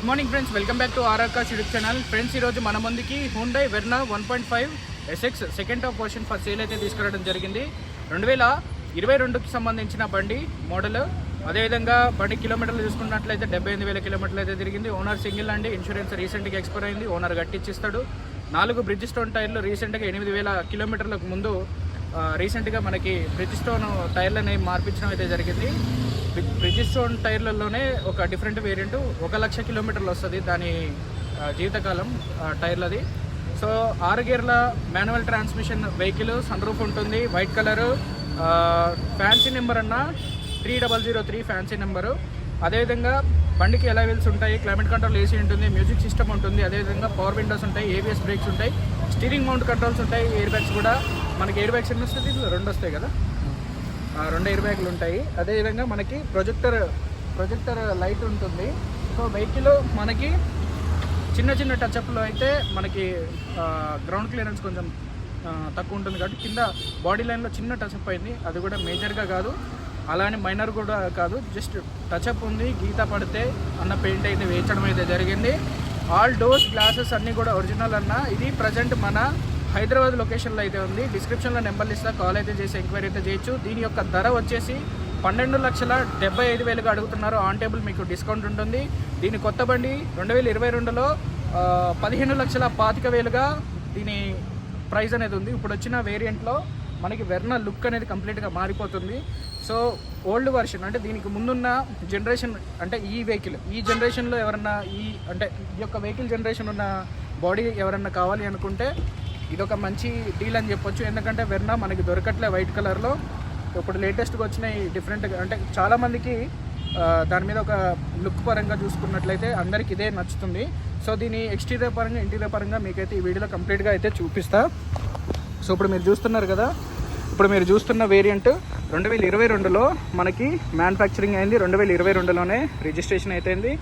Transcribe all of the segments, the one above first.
Good morning friends, welcome back to RR cars YouTube channel. Friends, ఈరోజు మన ముందుకి Hyundai Verna 1.5 SX second top version for sale అయితే తీసుకురావడం జరిగింది. 2022కి సంబంధించిన బండి మోడల్. అదేవిధంగా బండి కిలోమీటర్లు చూసుకున్నట్లయితే 78,000 కిలోమీటర్లు అయితే తిరిగింది. ఓనర్ సింగిల్ అండి. ఇన్సూరెన్స్ రీసెంట్గా ఎక్స్పైర్ అయింది. ఓనర్ కట్టించిస్తాడు. 4 బ్రిడ్జ్ స్టోన్ టైర్లు రీసెంట్గా 8,000 కిలోమీటర్లకు ముందు రీసెంట్గా మనకి బ్రిడ్జ్ స్టోన్ టైర్లని మార్పించడం అయితే జరిగింది. బ్రిడ్జ్ స్టోన్ టైర్లలోనే ఒక డిఫరెంట్ వేరియంట్ 1,00,000 కిలోమీటర్లు వస్తుంది దాని జీవితకాలం టైర్లది. సో 6 గేర్ల manual transmission vehicle, sun roof ఉంటుంది, వైట్ కలరు, ఫ్యాన్సీ నెంబర్ అన్న 3003 ఫ్యాన్సీ నెంబరు. అదేవిధంగా బండికి ఎలా వీల్స్ ఉంటాయి, క్లైమేట్ కంట్రోల్ ఏసీ ఉంటుంది, మ్యూజిక్ సిస్టమ్ ఉంటుంది, అదేవిధంగా పవర్ విండోస్ ఉంటాయి, ఏబిఎస్ బ్రేక్స్ ఉంటాయి, స్టీరింగ్ మౌంట్ కంట్రోల్స్ ఉంటాయి, ఎయిర్ బ్యాగ్స్ కూడా మనకి ఎయిర్ బ్యాగ్స్ ఎన్ని వస్తుంది, 2 వస్తాయి కదా, 2 ఎయిర్ బ్యాగ్లు ఉంటాయి. అదేవిధంగా మనకి ప్రొజెక్టర్ లైట్ ఉంటుంది. సో వెహికల్ మనకి చిన్న టచ్అప్లో అయితే మనకి గ్రౌండ్ క్లియరెన్స్ కొంచెం తక్కువ ఉంటుంది కాబట్టి కింద బాడీ లైన్లో చిన్న టచ్అప్ అయింది. అది కూడా మేజర్గా కాదు, అలానే మైనర్ కూడా కాదు, జస్ట్ టచ్అప్ ఉంది. గీత పడితే అన్న పెయింట్ అయితే వేయించడం అయితే జరిగింది. ఆల్ డోర్స్ గ్లాసెస్ అన్నీ కూడా ఒరిజినల్ అన్న. ఇది ప్రజెంట్ మన హైదరాబాద్ లొకేషన్లో అయితే ఉంది. డిస్క్రిప్షన్లో నెంబర్లు ఇస్తా, కాల్ అయితే చేసి ఎంక్వైరీ అయితే చేయొచ్చు. దీని యొక్క ధర వచ్చేసి 12,75,000 అడుగుతున్నారు. ఆన్ టేబుల్ మీకు డిస్కౌంట్ ఉంటుంది. దీని కొత్త బండి 2022లో 15,25,000గా దీని ప్రైస్ అనేది ఉంది. ఇప్పుడు వచ్చిన వేరియంట్లో మనకి వెర్నా లుక్ అనేది కంప్లీట్గా మారిపోతుంది. సో ఓల్డ్ వర్షన్ అంటే దీనికి ముందున్న జనరేషన్ అంటే ఈ జనరేషన్లో ఎవరన్నా ఈ యొక్క వెహికల్ జనరేషన్ ఉన్న బాడీ ఎవరన్నా కావాలి అనుకుంటే ఇదొక మంచి డీల్ అని చెప్పొచ్చు. ఎందుకంటే వెర్నా మనకి దొరకట్లే వైట్ కలర్లో. ఇప్పుడు లేటెస్ట్గా వచ్చిన ఈ డిఫరెంట్గా అంటే చాలామందికి దాని మీద ఒక లుక్ పరంగా చూసుకున్నట్లయితే అందరికి ఇదే నచ్చుతుంది. సో దీని ఎక్స్టీరియర్ పరంగా ఇంటీరియర్ పరంగా మీకైతే ఈ వీడియోలో కంప్లీట్గా అయితే చూపిస్తా. సో ఇప్పుడు మీరు చూస్తున్నారు కదా, ఇప్పుడు మీరు చూస్తున్న వేరియంట్ 2022లో మనకి మ్యానుఫ్యాక్చరింగ్ అయింది. 2022లోనే రిజిస్ట్రేషన్ అయిపోయింది.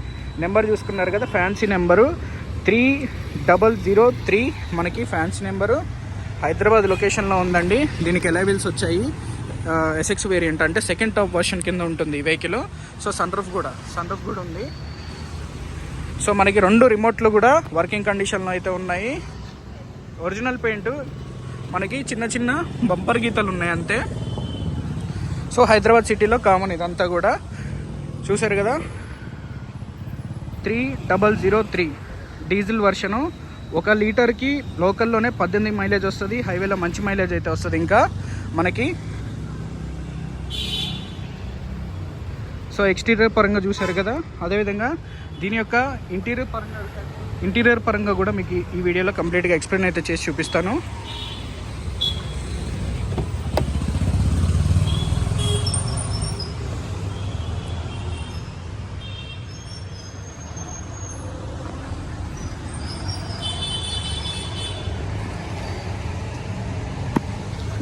నెంబర్ చూసుకున్నారు కదా, ఫ్యాన్సీ నెంబరు 3003 మనకి ఫ్యాన్సీ నెంబరు. హైదరాబాద్ లొకేషన్లో ఉందండి. దీనికి ఎలా వీల్స్ వచ్చాయి, SX వేరియంట్ అంటే సెకండ్ టాప్ వర్షన్ కింద ఉంటుంది ఈ వెహికల్. సో సన్ రూఫ్ కూడా ఉంది. సో మనకి 2 రిమోట్లు కూడా వర్కింగ్ కండిషన్లో అయితే ఉన్నాయి. ఒరిజినల్ పెయింట్, మనకి చిన్న బంపర్ గీతలు ఉన్నాయి అంతే. సో హైదరాబాద్ సిటీలో కామన్ ఇదంతా కూడా. చూసారు కదా, 3003 డీజిల్ వర్షను. 1 లీటర్కి లోకల్లోనే 18 మైలేజ్ వస్తుంది. హైవేలో మంచి మైలేజ్ అయితే వస్తుంది. ఇంకా మనకి సో ఎక్స్టీరియర్ పరంగా చూసారు కదా. అదేవిధంగా దీని యొక్క ఇంటీరియర్ పరంగా కూడా మీకు ఈ వీడియోలో కంప్లీట్గా ఎక్స్ప్లెయిన్ అయితే చేసి చూపిస్తాను.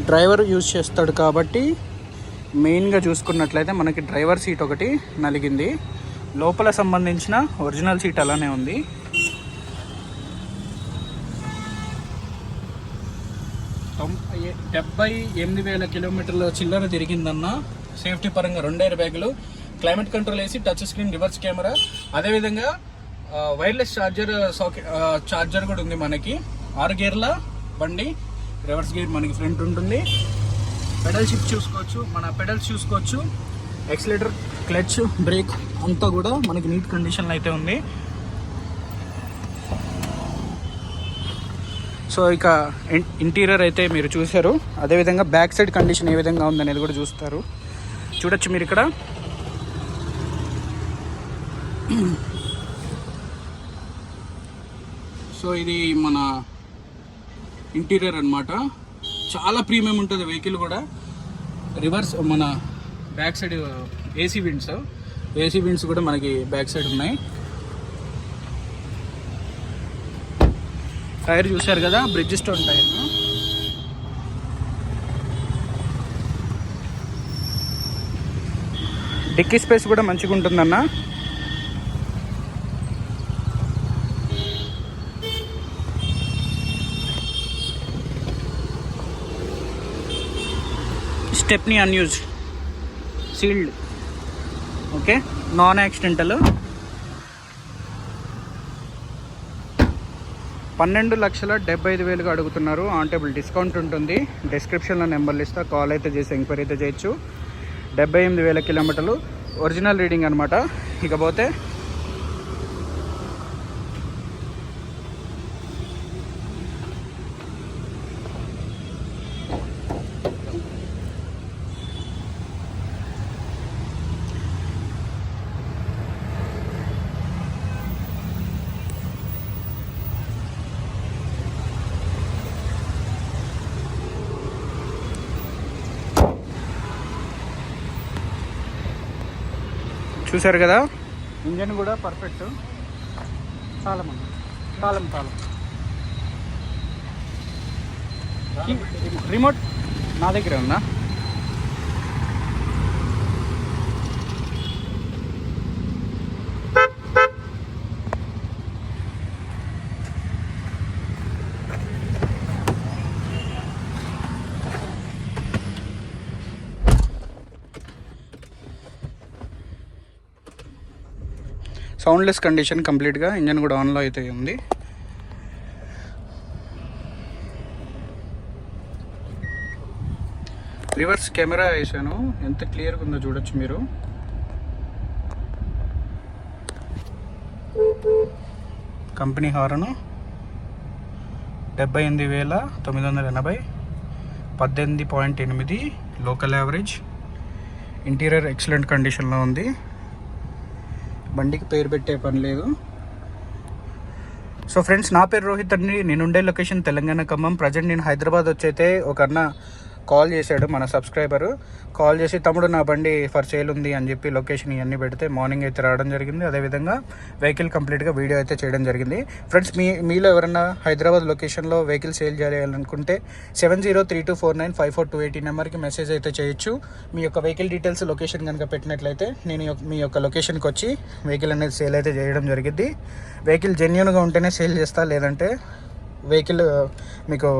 డ్రైవర్ యూజ్ చేస్తాడు కాబట్టి మెయిన్గా చూసుకున్నట్లయితే మనకి డ్రైవర్ సీట్ ఒకటి నలిగింది. లోపల సంబంధించిన ఒరిజినల్ సీట్ అలానే ఉంది. తొంభై 78,000 కిలోమీటర్ల చిల్లర తిరిగిందన్న. సేఫ్టీ పరంగా 2 ఎయిర్ బ్యాగులు, క్లైమేట్ కంట్రోల్ వేసి టచ్ స్క్రీన్, రివర్స్ కెమెరా, అదేవిధంగా వైర్లెస్ ఛార్జర్ కూడా ఉంది మనకి. 6 గేర్ల బండి, రివర్స్ గేర్ మనకి ఫ్రంట్ ఉంటుంది. పెడల్ షిఫ్ట్ చూసుకోవచ్చు, మన పెడల్స్ చూసుకోవచ్చు, యాక్సిలేటర్, క్లచ్, బ్రేక్ అంతా కూడా మనకి నీట్ కండిషన్లో అయితే ఉంది. సో ఇక ఇంటీరియర్ అయితే మీరు చూసారు. అదేవిధంగా బ్యాక్ సైడ్ కండిషన్ ఏ విధంగా ఉందనేది కూడా చూడొచ్చు మీరు ఇక్కడ. సో ఇది మన ఇంటీరియర్ అన్నమాట. చాలా ప్రీమియం ఉంటుంది వెహికల్ కూడా. రివర్స్ మన బ్యాక్ సైడ్ ఏసీ విండ్స్ కూడా మనకి బ్యాక్ సైడ్ ఉన్నాయి. టైర్ చూసారు కదా, Bridgestone tyre. Dicky space కూడా మంచిగా ఉంటుందన్న. Stepney unused, sealed, okay, non accidental. 12,75,000 అడుగుతున్నారు. ఆన్ టేబుల్ డిస్కౌంట్ ఉంటుంది. డిస్క్రిప్షన్లో నెంబర్లు ఇస్తా, కాల్ అయితే చేసి ఎంక్వైరీ అయితే చేయొచ్చు. 78,000 కిలోమీటర్లు ఒరిజినల్ రీడింగ్ అనమాట. ఇకపోతే చూసారు కదా, ఇంజన్ కూడా పర్ఫెక్ట్. తాళం రిమోట్ నా దగ్గరే ఉందా? సౌండ్లెస్ కండిషన్ కంప్లీట్గా. ఇంజన్ కూడా ఆన్లో అయితే ఉంది. రివర్స్ కెమెరా వేసాను, ఎంత క్లియర్గా ఉందో చూడొచ్చు మీరు. Company horn 78,980, 18.8 local average. Interior excellent కండిషన్లో ఉంది. బండికి పేరు పెట్టే పని లేదు. సో ఫ్రెండ్స్, నా పేరు రోహిత్ అండి. నేనుండే లొకేషన్ తెలంగాణ ఖమ్మం. ప్రజెంట్ నేను హైదరాబాద్ వచ్చైతే ఒక అన్న కాల్ చేశాడు, మన సబ్స్క్రైబరు. కాల్ చేసి తమ్ముడు నా బండి ఫర్ సేల్ ఉంది అని చెప్పి లొకేషన్ ఇవన్నీ పెడితే మార్నింగ్ అయితే రావడం జరిగింది. అదేవిధంగా వెహికల్ కంప్లీట్గా వీడియో అయితే చేయడం జరిగింది. ఫ్రెండ్స్, మీలో ఎవరైనా హైదరాబాద్ లొకేషన్లో వెహికల్ సేల్ చేయాలనుకుంటే 7032495428 నెంబర్కి మెసేజ్ అయితే చేయొచ్చు. మీ యొక్క వెహికల్ డీటెయిల్స్, లొకేషన్ కనుక పెట్టినట్లయితే నేను మీ యొక్క లొకేషన్కి వచ్చి వెహికల్ అనేది సేల్ అయితే చేయడం జరిగింది. వెహికల్ జెన్యూన్గా ఉంటేనే సేల్ చేస్తా, లేదంటే వెహికల్ మీకు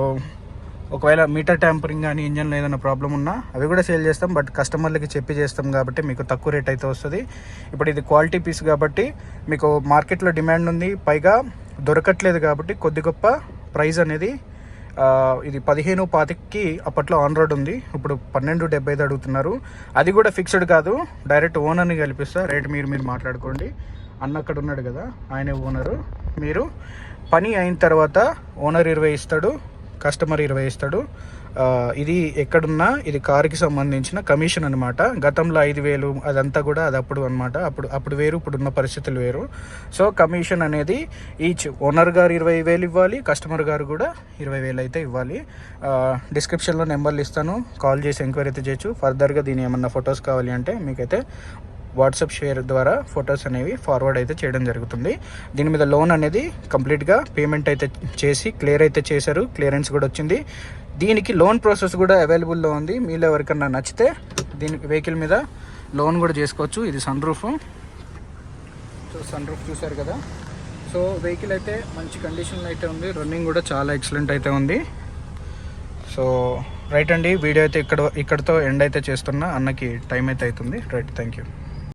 ఒకవేళ మీటర్ ట్యాంపరింగ్ కానీ ఇంజన్లో ఏదైనా ప్రాబ్లం ఉన్నా అవి కూడా సేల్ చేస్తాం. బట్ కస్టమర్లకి చెప్పి చేస్తాం కాబట్టి మీకు తక్కువ రేట్ అయితే వస్తుంది. ఇప్పుడు ఇది క్వాలిటీ పీస్ కాబట్టి మీకు మార్కెట్లో డిమాండ్ ఉంది, పైగా దొరకట్లేదు కాబట్టి కొద్ది గొప్ప ప్రైస్ అనేది ఇది 15,25కి అప్పట్లో ఆన్ రోడ్ ఉంది. ఇప్పుడు 12,75 అడుగుతున్నారు. అది కూడా ఫిక్స్డ్ కాదు, డైరెక్ట్ ఓనర్ని కల్పిస్తా. రేట్ మీరు మాట్లాడుకోండి. అన్న అక్కడ ఉన్నాడు కదా, ఆయనే ఓనరు. మీరు పని అయిన తర్వాత ఓనర్ 20 ఇస్తాడు, కస్టమర్ 20 ఇస్తాడు. ఇది ఎక్కడున్నా ఇది కారుకి సంబంధించిన కమిషన్ అనమాట. గతంలో 5,000 అదంతా కూడా అది అప్పుడు అనమాట. అప్పుడు వేరు, ఇప్పుడున్న పరిస్థితులు వేరు. సో కమిషన్ అనేది ఈచ్ ఓనర్ గారు 20,000 ఇవ్వాలి, కస్టమర్ గారు కూడా 20,000 అయితే ఇవ్వాలి. డిస్క్రిప్షన్లో నెంబర్లు ఇస్తాను, కాల్ చేసి ఎంక్వైరీ అయితే చేయొచ్చు. ఫర్దర్గా దీని ఏమన్నా ఫొటోస్ కావాలి అంటే మీకైతే వాట్సాప్ షేర్ ద్వారా ఫొటోస్ అనేవి ఫార్వర్డ్ అయితే చేయడం జరుగుతుంది. దీని మీద లోన్ అనేది కంప్లీట్గా పేమెంట్ అయితే చేసి క్లియర్ అయితే చేశారు, క్లియరెన్స్ కూడా వచ్చింది. దీనికి లోన్ ప్రాసెస్ కూడా అవైలబుల్లో ఉంది. మీలో ఎవరికన్నా నచ్చితే దీనికి వెహికల్ మీద లోన్ కూడా చేసుకోవచ్చు. ఇది సన్ రూఫ్ చూసారు కదా. సో వెహికల్ అయితే మంచి కండిషన్లో అయితే ఉంది, రన్నింగ్ కూడా చాలా ఎక్సలెంట్ అయితే ఉంది. సో రైట్ అండి, వీడియో అయితే ఇక్కడతో ఎండ్ అయితే చేస్తున్నా. అన్నకి టైం అయితే అవుతుంది. Right, thank you.